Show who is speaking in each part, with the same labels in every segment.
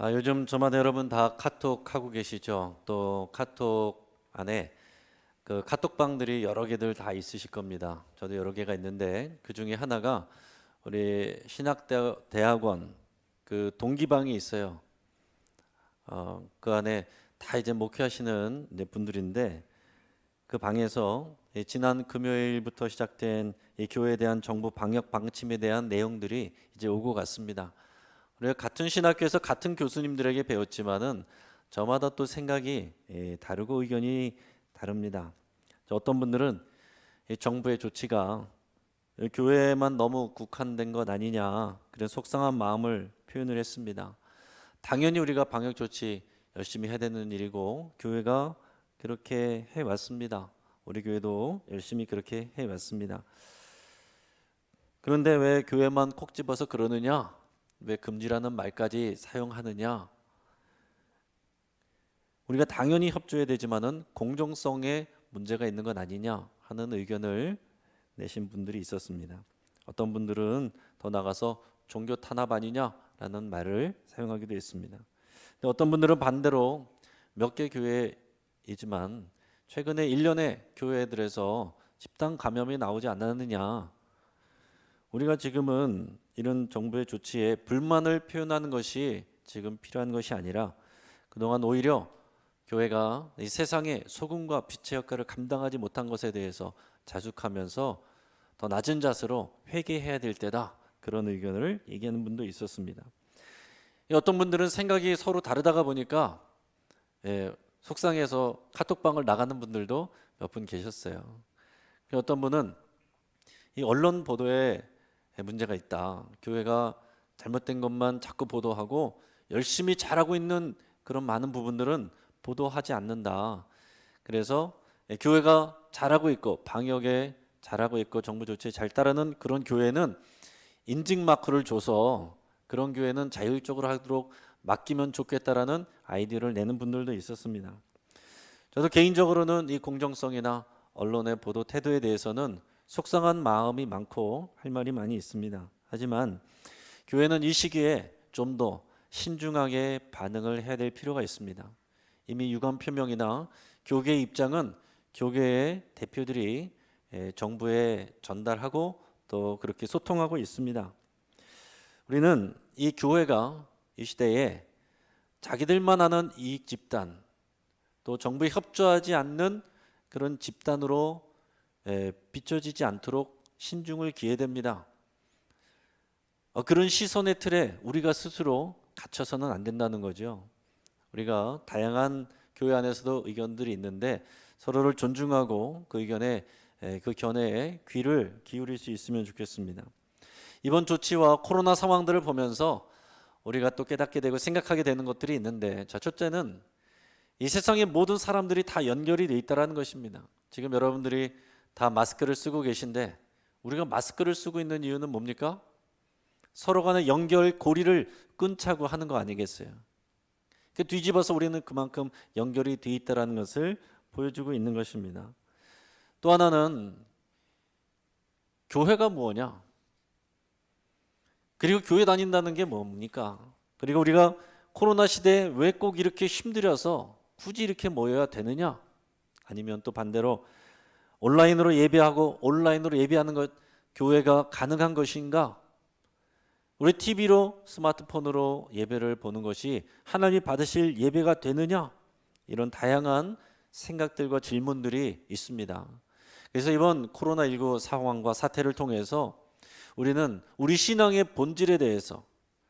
Speaker 1: 요즘 저마다 여러분 다 카톡 하고 계시죠? 또 카톡 안에 그 카톡방들이 여러 개들 다 있으실 겁니다. 저도 여러 개가 있는데 그 중에 하나가 우리 신학대학원 그 동기방이 있어요. 그 안에 다 이제 목회하시는 이제 분들인데 그 방에서 지난 금요일부터 시작된 이 교회에 대한 정부 방역 방침에 대한 내용들이 이제 오고 갔습니다. 우리가 같은 신학교에서 같은 교수님들에게 배웠지만은 저마다 또 생각이 다르고 의견이 다릅니다. 어떤 분들은 이 정부의 조치가 교회에만 너무 국한된 것 아니냐 그런 속상한 마음을 표현을 했습니다. 당연히 우리가 방역 조치 열심히 해야 되는 일이고 교회가 그렇게 해왔습니다. 우리 교회도 열심히 그렇게 해왔습니다. 그런데 왜 교회만 콕 집어서 그러느냐? 왜 금지라는 말까지 사용하느냐? 우리가 당연히 협조해야 되지만은 공정성에 문제가 있는 건 아니냐 하는 의견을 내신 분들이 있었습니다. 어떤 분들은 더 나가서 종교 탄압 아니냐라는 말을 사용하기도 했습니다. 근데 어떤 분들은 반대로 몇 개 교회이지만 최근에 1년에 교회들에서 집단 감염이 나오지 않았느냐. 우리가 지금은 이런 정부의 조치에 불만을 표현하는 것이 지금 필요한 것이 아니라 그동안 오히려 교회가 이 세상에 소금과 빛의 역할을 감당하지 못한 것에 대해서 자숙하면서 더 낮은 자세로 회개해야 될 때다. 그런 의견을 얘기하는 분도 있었습니다. 어떤 분들은 생각이 서로 다르다가 보니까 속상해서 카톡방을 나가는 분들도 몇 분 계셨어요. 어떤 분은 이 언론 보도에 문제가 있다. 교회가 잘못된 것만 자꾸 보도하고 열심히 잘하고 있는 그런 많은 부분들은 보도하지 않는다. 그래서 교회가 잘하고 있고 방역에 잘하고 있고 정부 조치에 잘 따르는 그런 교회는 인증 마크를 줘서 그런 교회는 자율적으로 하도록 맡기면 좋겠다라는 아이디어를 내는 분들도 있었습니다. 저도 개인적으로는 이 공정성이나 언론의 보도 태도에 대해서는 속상한 마음이 많고 할 말이 많이 있습니다. 하지만 교회는 이 시기에 좀 더 신중하게 반응을 해야 될 필요가 있습니다. 이미 유감 표명이나 교계의 입장은 교계의 대표들이 정부에 전달하고 또 그렇게 소통하고 있습니다. 우리는 이 교회가 이 시대에 자기들만 아는 이익 집단 또 정부에 협조하지 않는 그런 집단으로 비춰지지 않도록 신중을 기해야 됩니다. 그런 시선의 틀에 우리가 스스로 갇혀서는 안 된다는 거죠. 우리가 다양한 교회 안에서도 의견들이 있는데 서로를 존중하고 그 의견에 그 견해에 귀를 기울일 수 있으면 좋겠습니다. 이번 조치와 코로나 상황들을 보면서 우리가 또 깨닫게 되고 생각하게 되는 것들이 있는데 첫째는 이 세상의 모든 사람들이 다 연결이 돼 있다는 것입니다. 지금 여러분들이 다 마스크를 쓰고 계신데 우리가 마스크를 쓰고 있는 이유는 뭡니까? 서로 간의 연결 고리를 끊자고 하는 거 아니겠어요? 뒤집어서 우리는 그만큼 연결이 돼 있다는 것을 보여주고 있는 것입니다. 또 하나는 교회가 뭐냐? 그리고 교회 다닌다는 게 뭡니까? 그리고 우리가 코로나 시대에 왜 꼭 이렇게 힘들어서 굳이 이렇게 모여야 되느냐? 아니면 또 반대로 온라인으로 예배하고 온라인으로 예배하는 것 교회가 가능한 것인가? 우리 TV로 스마트폰으로 예배를 보는 것이 하나님이 받으실 예배가 되느냐? 이런 다양한 생각들과 질문들이 있습니다. 그래서 이번 코로나19 상황과 사태를 통해서 우리는 우리 신앙의 본질에 대해서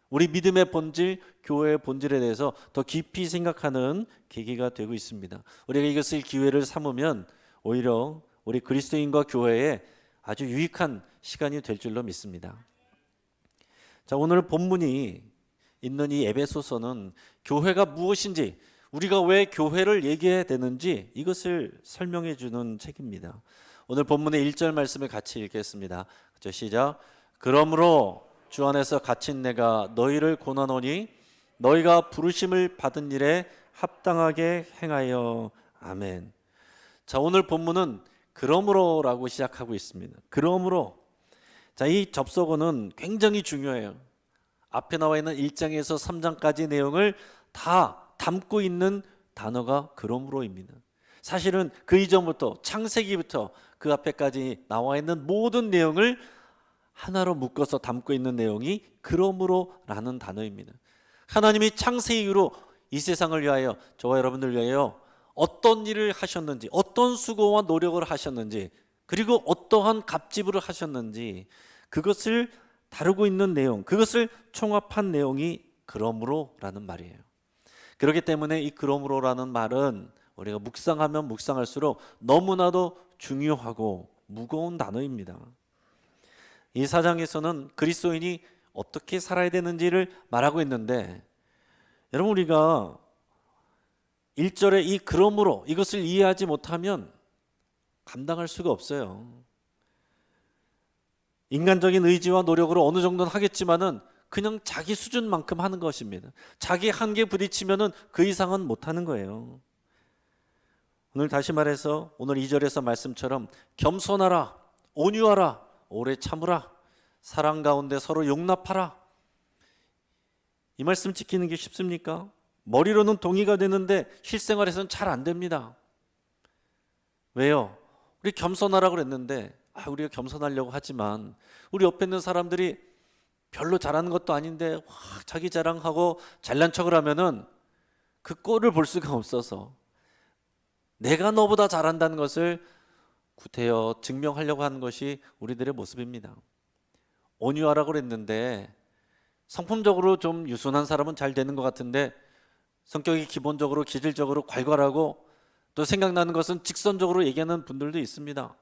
Speaker 1: 우리 믿음의 본질, 교회의 본질에 대해서 더 깊이 생각하는 계기가 되고 있습니다. 우리가 이것을 기회를 삼으면 오히려 우리 그리스도인과 교회에 아주 유익한 시간이 될 줄로 믿습니다. 자, 오늘 본문이 있는 이 에베소서는 교회가 무엇인지 우리가 왜 교회를 얘기해야 되는지 이것을 설명해 주는 책입니다. 오늘 본문의 1절 말씀을 같이 읽겠습니다. 시작. 그러므로 주 안에서 갇힌 내가 너희를 권하노니 너희가 부르심을 받은 일에 합당하게 행하여. 아멘. 자, 오늘 본문은 그러므로라고 시작하고 있습니다. 그러므로. 자, 이 접속어는 굉장히 중요해요. 앞에 나와 있는 1장에서 3장까지 내용을 다 담고 있는 단어가 그러므로입니다. 사실은 그 이전부터 창세기부터 그 앞에까지 나와 있는 모든 내용을 하나로 묶어서 담고 있는 내용이 그러므로라는 단어입니다. 하나님이 창세 이후로 이 세상을 위하여, 저와 여러분들 위하여 어떤 일을 하셨는지, 어떤 수고와 노력을 하셨는지, 그리고 어떠한 갑질을 하셨는지, 그것을 다루고 있는 내용, 그것을 총합한 내용이 그러므로라는 말이에요. 그렇기 때문에 이 그러므로라는 말은 우리가 묵상하면 묵상할수록 너무나도 중요하고 무거운 단어입니다. 이 4장에서는 그리스도인이 어떻게 살아야 되는지를 말하고 있는데, 여러분, 우리가 1절에 이 그러므로 이것을 이해하지 못하면 감당할 수가 없어요. 인간적인 의지와 노력으로 어느 정도는 하겠지만은 그냥 자기 수준만큼 하는 것입니다. 자기 한계에 부딪히면은 그 이상은 못하는 거예요. 오늘 다시 말해서 오늘 2절에서 말씀처럼 겸손하라, 온유하라, 오래 참으라, 사랑 가운데 서로 용납하라. 이 말씀 지키는 게 쉽습니까? 머리로는 동의가 되는데 실생활에서는 잘 안 됩니다. 왜요? 우리 겸손하라고 그랬는데 우리가 겸손하려고 하지만 우리 옆에 있는 사람들이 별로 잘하는 것도 아닌데 자기 자랑하고 잘난 척을 하면은 그 꼴을 볼 수가 없어서 내가 너보다 잘한다는 것을 구태여 증명하려고 하는 것이 우리들의 모습입니다. 온유하라고 그랬는데 성품적으로 좀 유순한 사람은 잘 되는 것 같은데 성격이 기본적으로 기질적으로 괄괄하고 또 생각나는 것은 직선적으로 얘기하는 분들도 있습니다.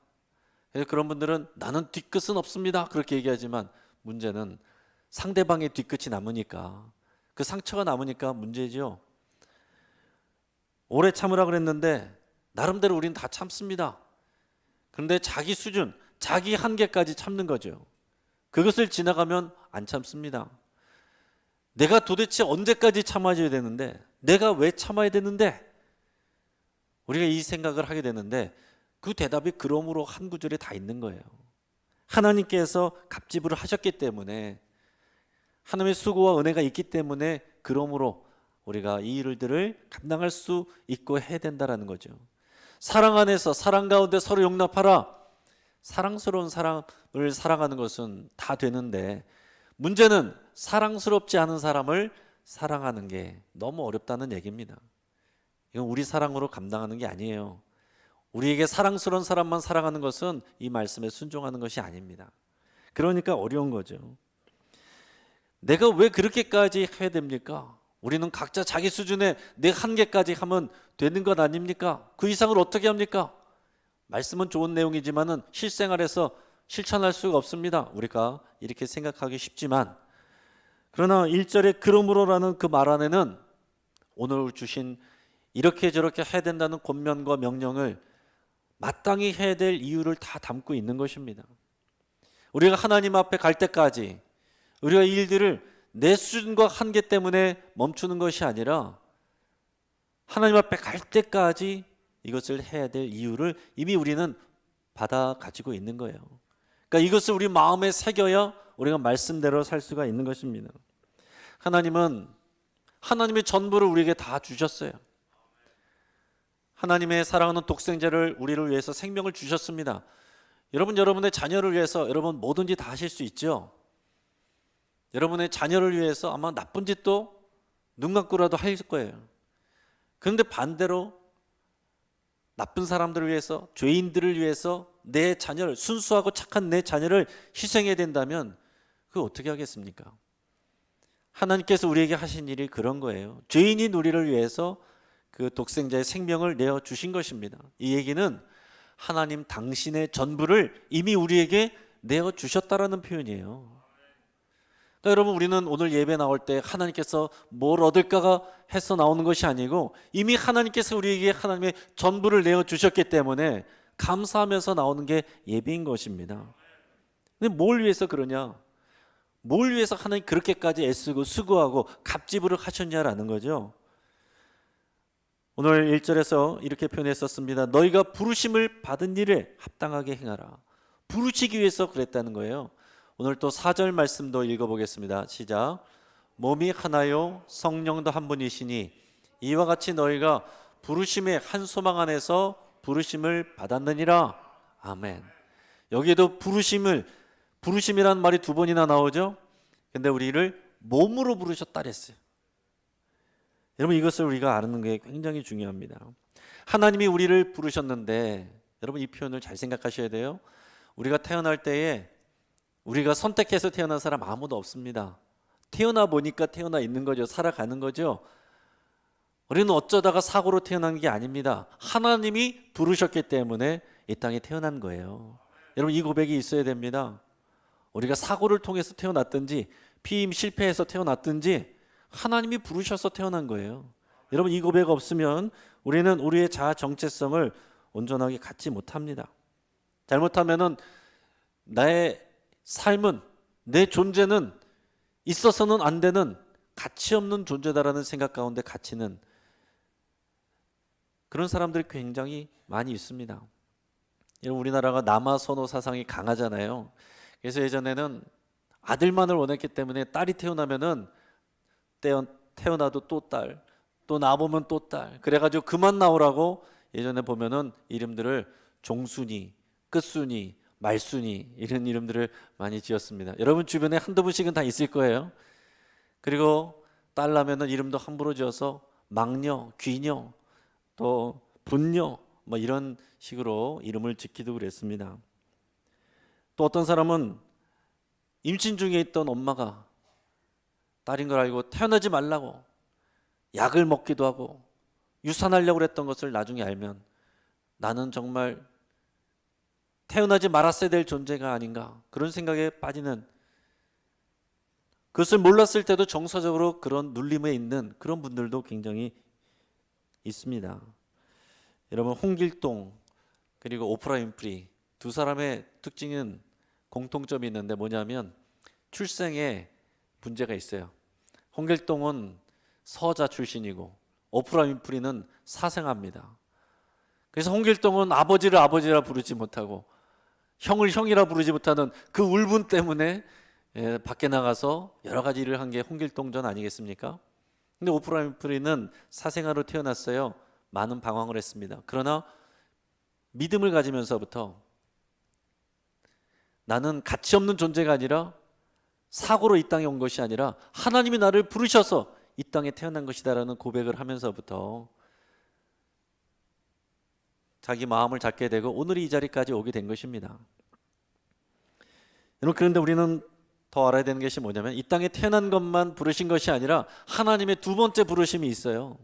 Speaker 1: 그래서 그런 분들은 나는 뒤끝은 없습니다 그렇게 얘기하지만 문제는 상대방의 뒤끝이 남으니까, 그 상처가 남으니까 문제죠. 오래 참으라 그랬는데 나름대로 우리는 다 참습니다. 그런데 자기 수준, 자기 한계까지 참는 거죠. 그것을 지나가면 안 참습니다. 내가 도대체 언제까지 참아줘야 되는데, 내가 왜 참아야 되는데, 우리가 이 생각을 하게 되는데 그 대답이 그러므로 한 구절에 다 있는 거예요. 하나님께서 갑질을 하셨기 때문에, 하나님의 수고와 은혜가 있기 때문에 그러므로 우리가 이 일들을 감당할 수 있고 해야 된다라는 거죠. 사랑 안에서 사랑 가운데 서로 용납하라. 사랑스러운 사람을 사랑하는 것은 다 되는데 문제는 사랑스럽지 않은 사람을 사랑하는 게 너무 어렵다는 얘기입니다. 이건 우리 사랑으로 감당하는 게 아니에요. 우리에게 사랑스러운 사람만 사랑하는 것은 이 말씀에 순종하는 것이 아닙니다. 그러니까 어려운 거죠. 내가 왜 그렇게까지 해야 됩니까? 우리는 각자 자기 수준의 내 한계까지 하면 되는 것 아닙니까? 그 이상을 어떻게 합니까? 말씀은 좋은 내용이지만은 실생활에서 실천할 수가 없습니다. 우리가 이렇게 생각하기 쉽지만, 그러나 1절에 그러므로라는 그 말 안에는 오늘 주신 이렇게 저렇게 해야 된다는 권면과 명령을 마땅히 해야 될 이유를 다 담고 있는 것입니다. 우리가 하나님 앞에 갈 때까지 우리가 이 일들을 내 수준과 한계 때문에 멈추는 것이 아니라 하나님 앞에 갈 때까지 이것을 해야 될 이유를 이미 우리는 받아 가지고 있는 거예요. 그러니까 이것을 우리 마음에 새겨야 우리가 말씀대로 살 수가 있는 것입니다. 하나님은 하나님의 전부를 우리에게 다 주셨어요. 하나님의 사랑하는 독생자를 우리를 위해서 생명을 주셨습니다. 여러분의 자녀를 위해서 여러분 뭐든지 다 하실 수 있죠. 여러분의 자녀를 위해서 아마 나쁜 짓도 눈 감고라도 할 거예요. 그런데 반대로 나쁜 사람들을 위해서, 죄인들을 위해서 내 자녀를, 순수하고 착한 내 자녀를 희생해야 된다면 그거 어떻게 하겠습니까? 하나님께서 우리에게 하신 일이 그런 거예요. 죄인인 우리를 위해서 그 독생자의 생명을 내어주신 것입니다. 이 얘기는 하나님 당신의 전부를 이미 우리에게 내어주셨다라는 표현이에요. 그러니까 여러분, 우리는 오늘 예배 나올 때 하나님께서 뭘 얻을까가 해서 나오는 것이 아니고 이미 하나님께서 우리에게 하나님의 전부를 내어주셨기 때문에 감사하면서 나오는 게 예배인 것입니다. 근데 뭘 위해서 그러냐? 뭘 위해서 하나님 그렇게까지 애쓰고 수고하고 갑질을 하셨냐라는 거죠. 오늘 1절에서 이렇게 표현했었습니다. 너희가 부르심을 받은 일에 합당하게 행하라. 부르시기 위해서 그랬다는 거예요. 오늘 또 4절 말씀도 읽어보겠습니다. 시작. 몸이 하나요 성령도 한 분이시니 이와 같이 너희가 부르심의 한 소망 안에서 부르심을 받았느니라. 아멘. 여기에도 부르심이란 말이 두 번이나 나오죠. 근데 우리를 몸으로 부르셨다 그랬어요. 여러분, 이것을 우리가 아는 게 굉장히 중요합니다. 하나님이 우리를 부르셨는데, 여러분 이 표현을 잘 생각하셔야 돼요. 우리가 태어날 때에 우리가 선택해서 태어난 사람 아무도 없습니다. 태어나 보니까 태어나 있는 거죠. 살아가는 거죠. 우리는 어쩌다가 사고로 태어난 게 아닙니다. 하나님이 부르셨기 때문에 이 땅에 태어난 거예요. 여러분, 이 고백이 있어야 됩니다. 우리가 사고를 통해서 태어났든지 피임 실패해서 태어났든지 하나님이 부르셔서 태어난 거예요. 여러분, 이 고백 없으면 우리는 우리의 자아 정체성을 온전하게 갖지 못합니다. 잘못하면은 나의 삶은, 내 존재는 있어서는 안 되는 가치 없는 존재다라는 생각 가운데 갇히는 그런 사람들이 굉장히 많이 있습니다. 여러분, 우리나라가 남아 선호 사상이 강하잖아요. 그래서 예전에는 아들만을 원했기 때문에 딸이 태어나면은 태어나도 또 딸, 또 나보면 또 딸, 그래가지고 그만 나오라고 예전에 보면은 이름들을 종순이, 끝순이, 말순이 이런 이름들을 많이 지었습니다. 여러분 주변에 한두 분씩은 다 있을 거예요. 그리고 딸 나면은 이름도 함부로 지어서 막녀, 귀녀, 또 분녀 뭐 이런 식으로 이름을 짓기도 그랬습니다. 또 어떤 사람은 임신 중에 있던 엄마가 딸인 걸 알고 태어나지 말라고 약을 먹기도 하고 유산하려고 그랬던 것을 나중에 알면 나는 정말 태어나지 말았어야 될 존재가 아닌가, 그런 생각에 빠지는, 그것을 몰랐을 때도 정서적으로 그런 눌림에 있는 그런 분들도 굉장히 있습니다. 여러분, 홍길동 그리고 오프라 윈프리 두 사람의 특징은 공통점이 있는데 뭐냐면 출생에 문제가 있어요. 홍길동은 서자 출신이고 오프라 윈프리는 사생아입니다. 그래서 홍길동은 아버지를 아버지라 부르지 못하고 형을 형이라 부르지 못하는 그 울분 때문에 밖에 나가서 여러 가지 일을 한 게 홍길동전 아니겠습니까? 근데 오프라 윈프리는 사생아로 태어났어요. 많은 방황을 했습니다. 그러나 믿음을 가지면서부터 나는 가치 없는 존재가 아니라 사고로 이 땅에 온 것이 아니라 하나님이 나를 부르셔서 이 땅에 태어난 것이다라는 고백을 하면서부터 자기 마음을 잡게 되고 오늘 이 자리까지 오게 된 것입니다. 여러분, 그런데 우리는 더 알아야 되는 것이 뭐냐면 이 땅에 태어난 것만 부르신 것이 아니라 하나님의 두 번째 부르심이 있어요.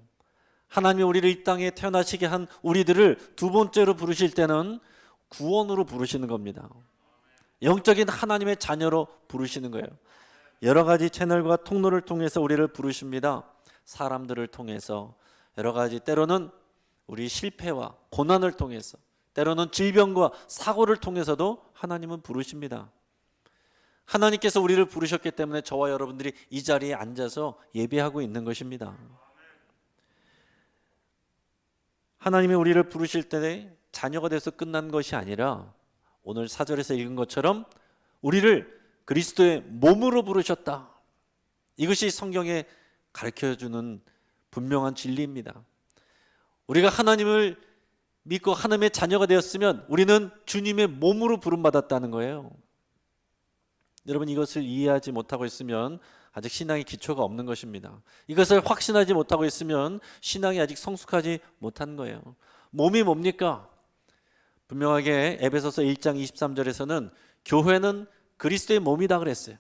Speaker 1: 하나님이 우리를 이 땅에 태어나시게 한 우리들을 두 번째로 부르실 때는 구원으로 부르시는 겁니다. 영적인 하나님의 자녀로 부르시는 거예요. 여러 가지 채널과 통로를 통해서 우리를 부르십니다. 사람들을 통해서, 여러 가지, 때로는 우리 실패와 고난을 통해서, 때로는 질병과 사고를 통해서도 하나님은 부르십니다. 하나님께서 우리를 부르셨기 때문에 저와 여러분들이 이 자리에 앉아서 예배하고 있는 것입니다. 하나님이 우리를 부르실 때 자녀가 돼서 끝난 것이 아니라 오늘 4절에서 읽은 것처럼 우리를 그리스도의 몸으로 부르셨다. 이것이 성경에 가르쳐주는 분명한 진리입니다. 우리가 하나님을 믿고 하나님의 자녀가 되었으면 우리는 주님의 몸으로 부름받았다는 거예요. 여러분, 이것을 이해하지 못하고 있으면 아직 신앙의 기초가 없는 것입니다. 이것을 확신하지 못하고 있으면 신앙이 아직 성숙하지 못한 거예요. 몸이 뭡니까? 분명하게 에베소서 1장 23절에서는 교회는 그리스도의 몸이다 그랬어요.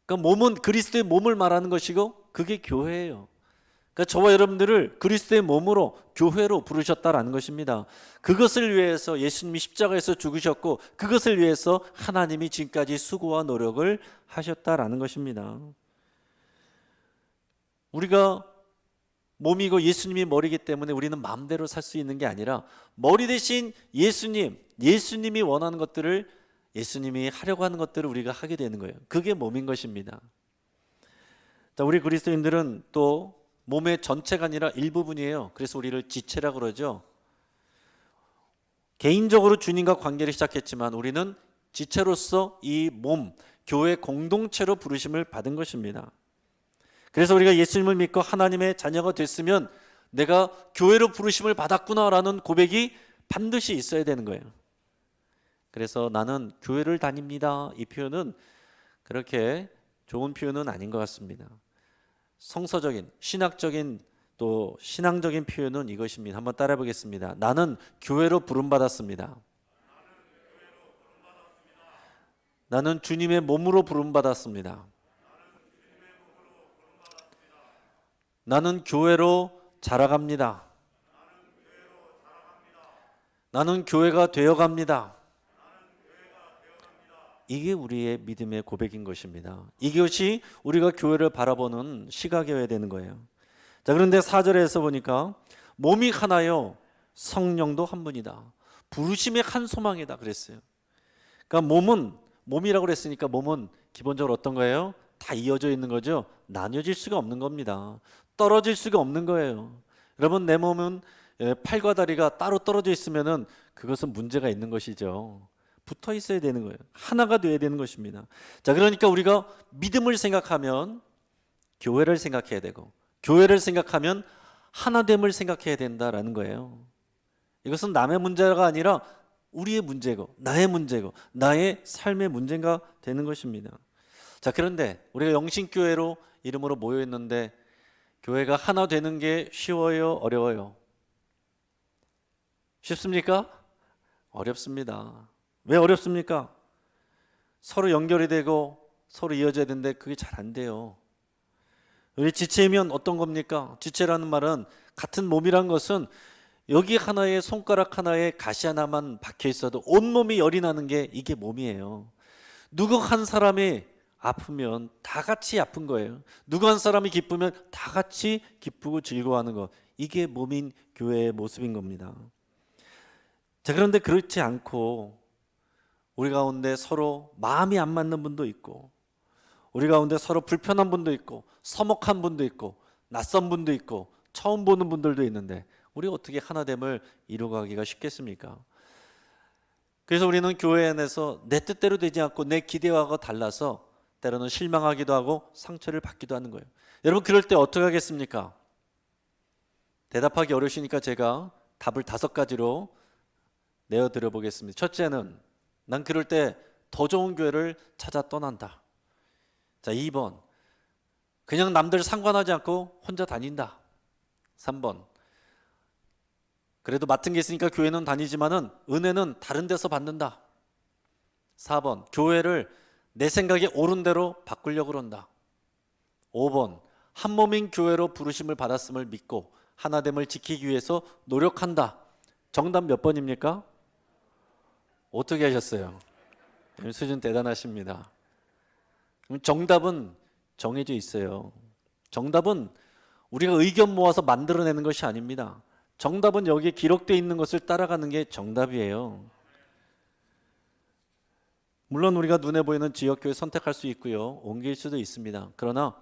Speaker 1: 그러니까 몸은 그리스도의 몸을 말하는 것이고 그게 교회예요. 그러니까 저와 여러분들을 그리스도의 몸으로, 교회로 부르셨다라는 것입니다. 그것을 위해서 예수님이 십자가에서 죽으셨고 그것을 위해서 하나님이 지금까지 수고와 노력을 하셨다라는 것입니다. 우리가 몸이고 예수님이 머리이기 때문에 우리는 마음대로 살 수 있는 게 아니라 머리 대신 예수님이 원하는 것들을, 예수님이 하려고 하는 것들을 우리가 하게 되는 거예요. 그게 몸인 것입니다. 자, 우리 그리스도인들은 또 몸의 전체가 아니라 일부분이에요. 그래서 우리를 지체라고 그러죠. 개인적으로 주님과 관계를 시작했지만 우리는 지체로서 이 몸, 교회 공동체로 부르심을 받은 것입니다. 그래서 우리가 예수님을 믿고 하나님의 자녀가 됐으면 내가 교회로 부르심을 받았구나라는 고백이 반드시 있어야 되는 거예요. 그래서 나는 교회를 다닙니다. 이 표현은 그렇게 좋은 표현은 아닌 것 같습니다. 성서적인, 신학적인 또 신앙적인 표현은 이것입니다. 한번 따라해 보겠습니다. 나는 교회로 부름받았습니다. 나는 주님의 몸으로 부름받았습니다. 나는 교회로 자라갑니다. 나는 교회가 되어갑니다. 이게 우리의 믿음의 고백인 것입니다. 이것이 우리가 교회를 바라보는 시각이어야 되는 거예요. 자, 그런데 4절에서 보니까 몸이 하나요 성령도 한 분이다. 부르심의 한 소망이다 그랬어요. 그러니까 몸이라고 그랬으니까 몸은 기본적으로 어떤 거예요? 다 이어져 있는 거죠. 나뉘어질 수가 없는 겁니다. 떨어질 수가 없는 거예요. 여러분, 내 몸은 팔과 다리가 따로 떨어져 있으면은 그것은 문제가 있는 것이죠. 붙어 있어야 되는 거예요. 하나가 되어야 되는 것입니다. 자, 그러니까 우리가 믿음을 생각하면 교회를 생각해야 되고, 교회를 생각하면 하나됨을 생각해야 된다라는 거예요. 이것은 남의 문제가 아니라 우리의 문제고, 나의 문제고, 나의 삶의 문제가 되는 것입니다. 자, 그런데 우리가 영신교회로 이름으로 모여 있는데 교회가 하나 되는 게 쉬워요, 어려워요? 쉽습니까? 어렵습니다. 왜 어렵습니까? 서로 연결이 되고 서로 이어져야 되는데 그게 잘 안 돼요. 우리 지체이면 어떤 겁니까? 지체라는 말은 같은 몸이란 것은 여기 하나에 손가락 하나에 가시 하나만 박혀 있어도 온몸이 열이 나는 게 이게 몸이에요. 누구 한 사람이 아프면 다 같이 아픈 거예요. 누구 한 사람이 기쁘면 다 같이 기쁘고 즐거워하는 거. 이게 몸인 교회의 모습인 겁니다. 자, 그런데 그렇지 않고 우리 가운데 서로 마음이 안 맞는 분도 있고, 우리 가운데 서로 불편한 분도 있고, 서먹한 분도 있고, 낯선 분도 있고, 처음 보는 분들도 있는데 우리 어떻게 하나됨을 이루어가기가 쉽겠습니까? 그래서 우리는 교회 안에서 내 뜻대로 되지 않고 내 기대와가 달라서 때로는 실망하기도 하고 상처를 받기도 하는 거예요. 여러분, 그럴 때 어떻게 하겠습니까? 대답하기 어려우시니까 제가 답을 5가지로 내어드려 보겠습니다. 첫째는 난 그럴 때 더 좋은 교회를 찾아 떠난다. 자, 2번 그냥 남들 상관하지 않고 혼자 다닌다. 3번 그래도 맡은 게 있으니까 교회는 다니지만은 은혜는 다른 데서 받는다. 4번 교회를 내 생각에 옳은 대로 바꾸려고 그런다. 5번 한 몸인 교회로 부르심을 받았음을 믿고 하나됨을 지키기 위해서 노력한다. 정답 몇 번입니까? 어떻게 하셨어요? 수준 대단하십니다. 정답은 정해져 있어요. 정답은 우리가 의견 모아서 만들어내는 것이 아닙니다. 정답은 여기에 기록되어 있는 것을 따라가는 게 정답이에요. 물론 우리가 눈에 보이는 지역교회 선택할 수 있고요, 옮길 수도 있습니다. 그러나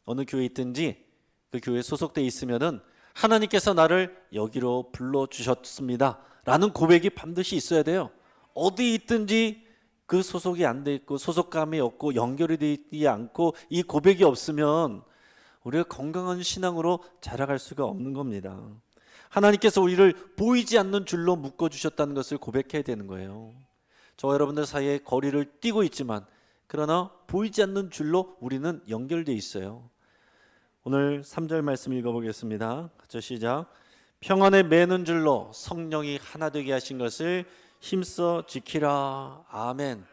Speaker 1: 어느 교회에 있든지 그 교회에 소속되어 있으면은 하나님께서 나를 여기로 불러주셨습니다 라는 고백이 반드시 있어야 돼요. 어디 있든지 그 소속이 안 돼 있고 소속감이 없고 연결이 되지 않고 이 고백이 없으면 우리가 건강한 신앙으로 자라갈 수가 없는 겁니다. 하나님께서 우리를 보이지 않는 줄로 묶어주셨다는 것을 고백해야 되는 거예요. 저와 여러분들 사이에 거리를 띄고 있지만 그러나 보이지 않는 줄로 우리는 연결되어 있어요. 오늘 3절 말씀 읽어보겠습니다. 같이 시작. 평안에 매는 줄로 성령이 하나 되게 하신 것을 힘써 지키라. 아멘.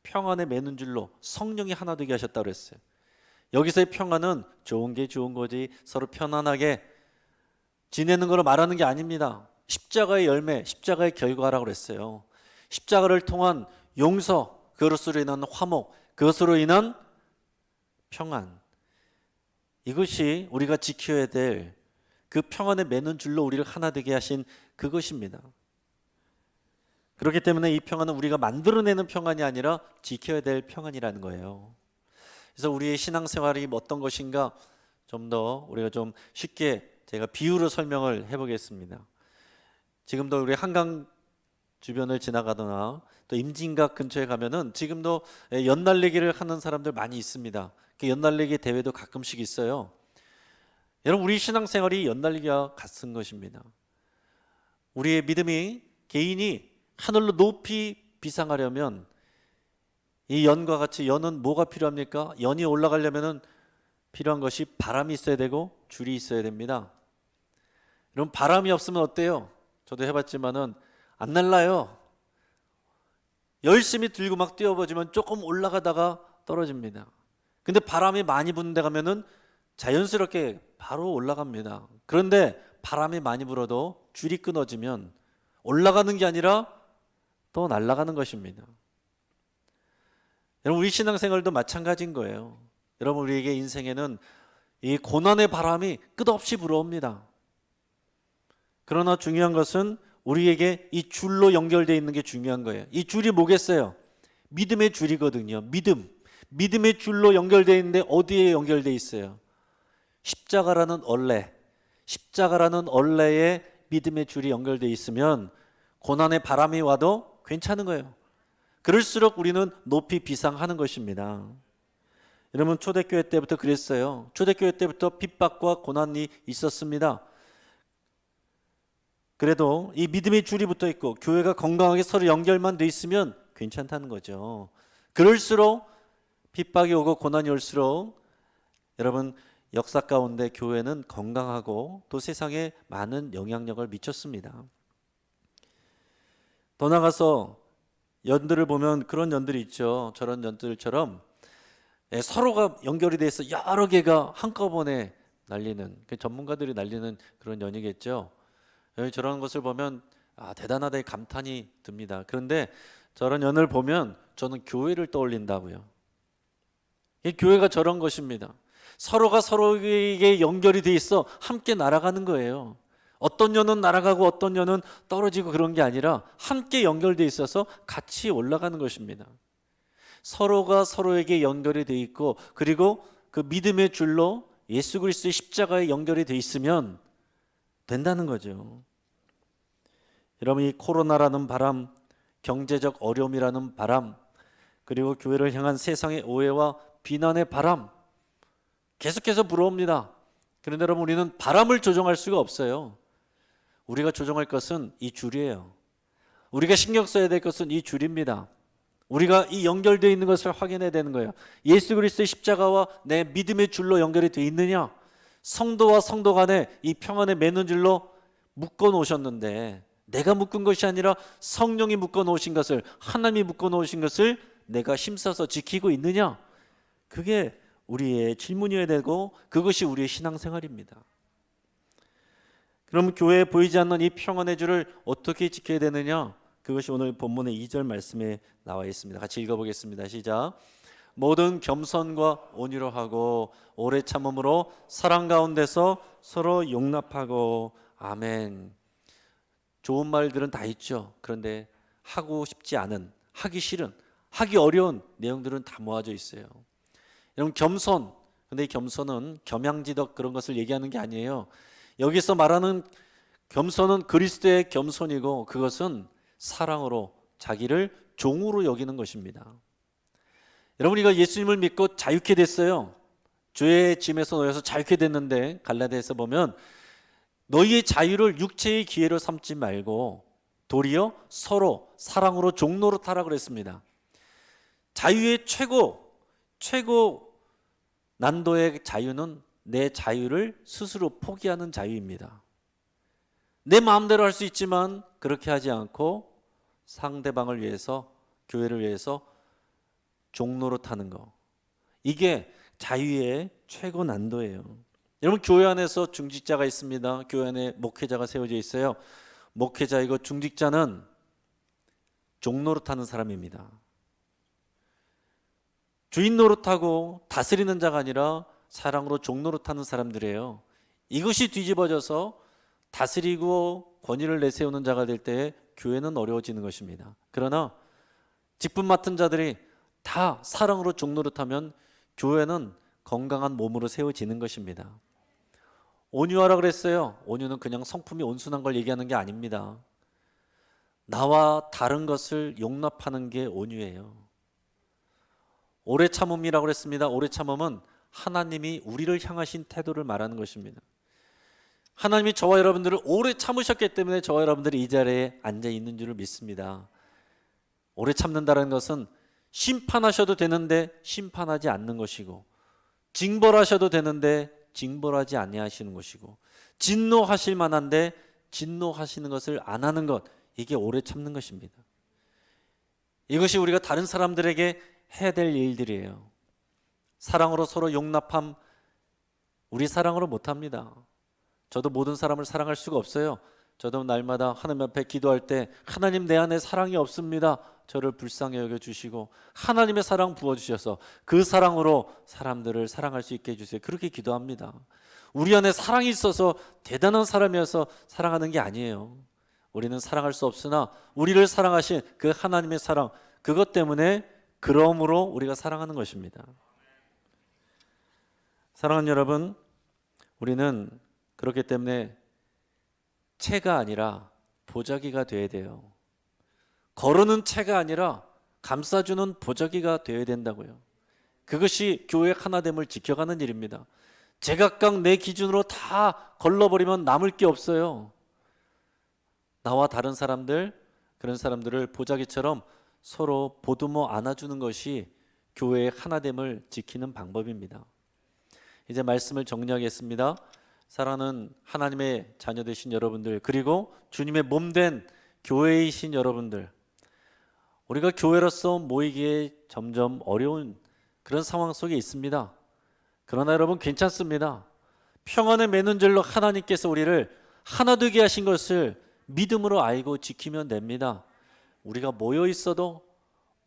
Speaker 1: 평안에 매는 줄로 성령이 하나 되게 하셨다고 그랬어요. 여기서의 평안은 좋은 게 좋은 거지 서로 편안하게 지내는 걸 말하는 게 아닙니다. 십자가의 열매, 십자가의 결과라고 그랬어요. 십자가를 통한 용서, 그것으로 인한 화목, 그것으로 인한 평안, 이것이 우리가 지켜야 될 그 평안에 매는 줄로 우리를 하나 되게 하신 그것입니다. 그렇기 때문에 이 평안은 우리가 만들어내는 평안이 아니라 지켜야 될 평안이라는 거예요. 그래서 우리의 신앙생활이 어떤 것인가 좀 더 우리가 좀 쉽게 제가 비유로 설명을 해보겠습니다. 지금도 우리 한강 주변을 지나가거나 또 임진각 근처에 가면은 지금도 연날리기를 하는 사람들 많이 있습니다. 그 연날리기 대회도 가끔씩 있어요. 여러분, 우리 신앙생활이 연날리기와 같은 것입니다. 우리의 믿음이, 개인이 하늘로 높이 비상하려면 이 연과 같이, 연은 뭐가 필요합니까? 연이 올라가려면은 필요한 것이 바람이 있어야 되고 줄이 있어야 됩니다. 여러분, 바람이 없으면 어때요? 저도 해봤지만은 안 날라요. 열심히 들고 막 뛰어보지만 조금 올라가다가 떨어집니다. 근데 바람이 많이 부는 데 가면은 자연스럽게 바로 올라갑니다. 그런데 바람이 많이 불어도 줄이 끊어지면 올라가는 게 아니라 또 날아가는 것입니다. 여러분, 우리 신앙생활도 마찬가지인 거예요. 여러분, 우리에게 인생에는 이 고난의 바람이 끝없이 불어옵니다. 그러나 중요한 것은 우리에게 이 줄로 연결되어 있는 게 중요한 거예요. 이 줄이 뭐겠어요? 믿음의 줄이거든요. 믿음의 줄로 연결되어 있는데 어디에 연결되어 있어요? 십자가라는 얼레에 믿음의 줄이 연결되어 있으면 고난의 바람이 와도 괜찮은 거예요. 그럴수록 우리는 높이 비상하는 것입니다. 여러분, 초대교회 때부터 그랬어요. 초대교회 때부터 핍박과 고난이 있었습니다. 그래도 이 믿음의 줄이 붙어 있고 교회가 건강하게 서로 연결만 돼 있으면 괜찮다는 거죠. 그럴수록 핍박이 오고 고난이 올수록 여러분, 역사 가운데 교회는 건강하고 또 세상에 많은 영향력을 미쳤습니다. 더 나가서 연들을 보면 그런 연들이 있죠. 저런 연들처럼 서로가 연결이 돼서 여러 개가 한꺼번에 날리는, 전문가들이 날리는 그런 연이겠죠. 저런 것을 보면 대단하다의 감탄이 듭니다. 그런데 저런 연을 보면 저는 교회를 떠올린다고요. 이 교회가 저런 것입니다. 서로가 서로에게 연결이 돼 있어 함께 날아가는 거예요. 어떤 연은 날아가고 어떤 연은 떨어지고 그런 게 아니라 함께 연결돼 있어서 같이 올라가는 것입니다. 서로가 서로에게 연결이 돼 있고 그리고 그 믿음의 줄로 예수 그리스도의 십자가에 연결이 돼 있으면 된다는 거죠. 여러분, 이 코로나라는 바람, 경제적 어려움이라는 바람, 그리고 교회를 향한 세상의 오해와 비난의 바람 계속해서 불어옵니다. 그런데 여러분, 우리는 바람을 조정할 수가 없어요. 우리가 조정할 것은 이 줄이에요. 우리가 신경 써야 될 것은 이 줄입니다. 우리가 이 연결되어 있는 것을 확인해야 되는 거예요. 예수 그리스도의 십자가와 내 믿음의 줄로 연결이 되어 있느냐? 성도와 성도 간에 이 평안의 맺는 줄로 묶어 놓으셨는데 내가 묶은 것이 아니라 성령이 묶어 놓으신 것을, 하나님이 묶어 놓으신 것을 내가 힘써서 지키고 있느냐? 그게 우리의 질문이어야 되고 그것이 우리의 신앙생활입니다. 그럼 교회에 보이지 않는 이 평안의 줄을 어떻게 지켜야 되느냐? 그것이 오늘 본문의 2절 말씀에 나와 있습니다. 같이 읽어보겠습니다. 시작. 모든 겸손과 온유로 하고 오래 참음으로 사랑 가운데서 서로 용납하고. 아멘. 좋은 말들은 다 있죠. 그런데 하고 싶지 않은, 하기 싫은, 하기 어려운 내용들은 다 모아져 있어요. 여러분, 겸손, 근데 이 겸손은 겸양지덕 그런 것을 얘기하는 게 아니에요. 여기서 말하는 겸손은 그리스도의 겸손이고 그것은 사랑으로 자기를 종으로 여기는 것입니다. 여러분, 우리가 예수님을 믿고 자유케 됐어요. 죄의 짐에서 놓여서 자유케 됐는데 갈라디아서 보면 너희의 자유를 육체의 기회로 삼지 말고 도리어 서로 사랑으로 종노릇하라 그랬습니다. 자유의 최고 난도의 자유는 내 자유를 스스로 포기하는 자유입니다. 내 마음대로 할 수 있지만 그렇게 하지 않고 상대방을 위해서, 교회를 위해서 종노릇하는 거, 이게 자유의 최고 난도예요. 여러분, 교회 안에서 중직자가 있습니다. 교회 안에 목회자가 세워져 있어요. 목회자이고 중직자는 종노릇하는 사람입니다. 주인 노릇하고 다스리는 자가 아니라 사랑으로 종노릇하는 사람들이에요. 이것이 뒤집어져서 다스리고 권위를 내세우는 자가 될 때 교회는 어려워지는 것입니다. 그러나 직분 맡은 자들이 다 사랑으로 종노릇하면 교회는 건강한 몸으로 세워지는 것입니다. 온유하라 그랬어요. 온유는 그냥 성품이 온순한 걸 얘기하는 게 아닙니다. 나와 다른 것을 용납하는 게 온유예요. 오래 참음이라고 그랬습니다. 오래 참음은 하나님이 우리를 향하신 태도를 말하는 것입니다. 하나님이 저와 여러분들을 오래 참으셨기 때문에 저와 여러분들이 이 자리에 앉아 있는 줄을 믿습니다. 오래 참는다는 것은 심판하셔도 되는데 심판하지 않는 것이고, 징벌하셔도 되는데 징벌하지 아니하시는 것이고, 진노하실 만한데 진노하시는 것을 안 하는 것, 이게 오래 참는 것입니다. 이것이 우리가 다른 사람들에게 해야 될 일들이에요. 사랑으로 서로 용납함, 우리 사랑으로 못합니다. 저도 모든 사람을 사랑할 수가 없어요. 저도 날마다 하나님 앞에 기도할 때 하나님 내 안에 사랑이 없습니다. 저를 불쌍히 여겨주시고 하나님의 사랑 부어주셔서 그 사랑으로 사람들을 사랑할 수 있게 해주세요. 그렇게 기도합니다. 우리 안에 사랑이 있어서 대단한 사람이어서 사랑하는 게 아니에요. 우리는 사랑할 수 없으나 우리를 사랑하신 그 하나님의 사랑, 그것 때문에 그러므로 우리가 사랑하는 것입니다. 사랑하는 여러분, 우리는 그렇기 때문에 채가 아니라 보자기가 되어야 돼요. 거르는 채가 아니라 감싸주는 보자기가 되어야 된다고요. 그것이 교회 하나됨을 지켜가는 일입니다. 제각각 내 기준으로 다 걸러버리면 남을 게 없어요. 나와 다른 사람들, 그런 사람들을 보자기처럼 서로 보듬어 안아주는 것이 교회의 하나됨을 지키는 방법입니다. 이제 말씀을 정리하겠습니다. 사랑하는 하나님의 자녀 되신 여러분들, 그리고 주님의 몸된 교회이신 여러분들, 우리가 교회로서 모이기에 점점 어려운 그런 상황 속에 있습니다. 그러나 여러분 괜찮습니다. 평안의 매는줄로 하나님께서 우리를 하나 되게 하신 것을 믿음으로 알고 지키면 됩니다. 우리가 모여 있어도,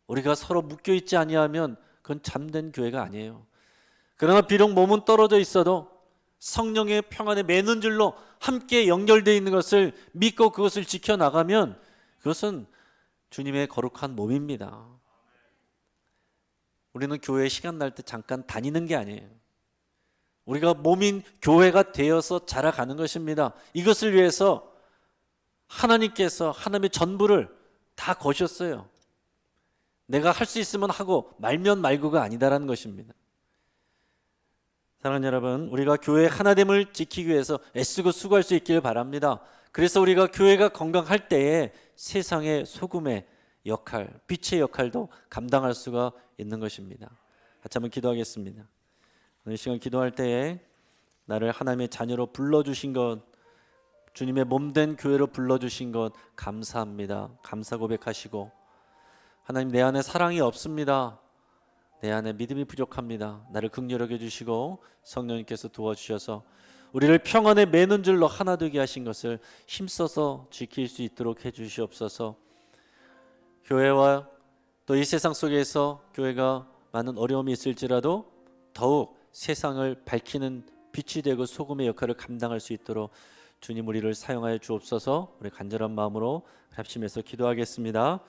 Speaker 1: 우리가 서로 묶여 있지 아니하면 그건 참된 교회가 아니에요. 그러나 비록 몸은 떨어져 있어도 성령의 평안에 매는 줄로 함께 연결되어 있는 것을 믿고 그것을 지켜나가면 그것은 주님의 거룩한 몸입니다. 우리는 교회에 시간 날 때 잠깐 다니는 게 아니에요. 우리가 몸인 교회가 되어서 자라가는 것입니다. 이것을 위해서 하나님께서 하나님의 전부를 다 거셨어요. 내가 할 수 있으면 하고 말면 말고가 아니다라는 것입니다. 사랑하는 여러분, 우리가 교회 하나됨을 지키기 위해서 애쓰고 수고할 수 있기를 바랍니다. 그래서 우리가 교회가 건강할 때에 세상의 소금의 역할, 빛의 역할도 감당할 수가 있는 것입니다. 같이 한번 기도하겠습니다. 오늘 시간 기도할 때에 나를 하나님의 자녀로 불러주신 것, 주님의 몸된 교회로 불러주신 것 감사합니다. 감사 고백하시고, 하나님 내 안에 사랑이 없습니다. 내 안에 믿음이 부족합니다. 나를 긍휼히 여겨주시고 성령님께서 도와주셔서 우리를 평안에 매는 줄로 하나 되게 하신 것을 힘써서 지킬 수 있도록 해주시옵소서. 교회와 또 이 세상 속에서 교회가 많은 어려움이 있을지라도 더욱 세상을 밝히는 빛이 되고 소금의 역할을 감당할 수 있도록 주님 우리를 사용하여 주옵소서. 우리 간절한 마음으로 합심해서 기도하겠습니다.